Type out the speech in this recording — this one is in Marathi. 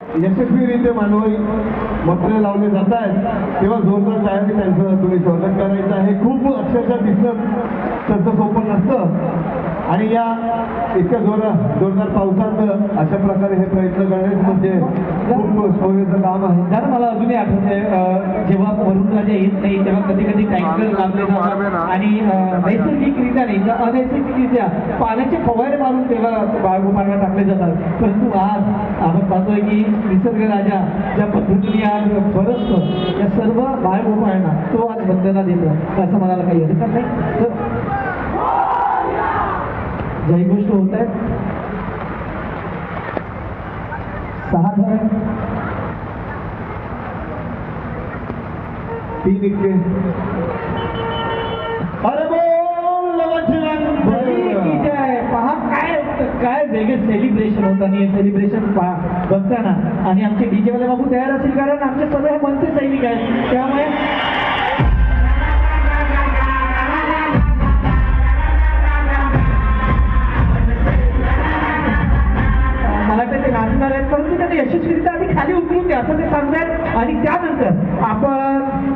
यशस्वीरित्या मानवी मोठे लावले जात आहेत तेव्हा जोरदार टाळ्यांनी त्यांचं तुम्ही स्वागत करायचं आहे. खूप अक्षरशः दिसणं तसं सोपं नसतं आणि या इतक्या जोरदार पावसात अशा प्रकारे हे प्रयत्न करणे म्हणजे खूप शौर्याचं काम आहे. जर मला अजूनही आठवते जेव्हा वरुणराजा येत नाही तेव्हा कधी कधी टँकर लावले जातात आणि नैसर्गिकरित्या नाही तर अनैसर्गिकरित्या पाण्याचे फवारे मारून तेव्हा बाळगोपाळांना टाकले जातात. परंतु आज आपण पाहतोय की निसर्ग राजा ज्या पद्धतीने आज बरसतो या सर्व बाळगोपाळांना तो आज वंदना देतो असं म्हणायला काही हरकत नाही. तर जय गोष्ट होत आहे 6 धरण 3 इतके अरे बोल पहा काय वेगळं सेलिब्रेशन होतं आणि हे सेलिब्रेशन बघताना आणि आमचे डीजे वाले बाबू तयार असेल कारण आमचे सगळे मनसे सैनिक आहेत त्यामुळे मला ते नाचणार आहेत परंतु त्यांनी यशस्वीरित्या आधी खाली उतरून द्या असं ते सांगतायत आणि त्यानंतर आपण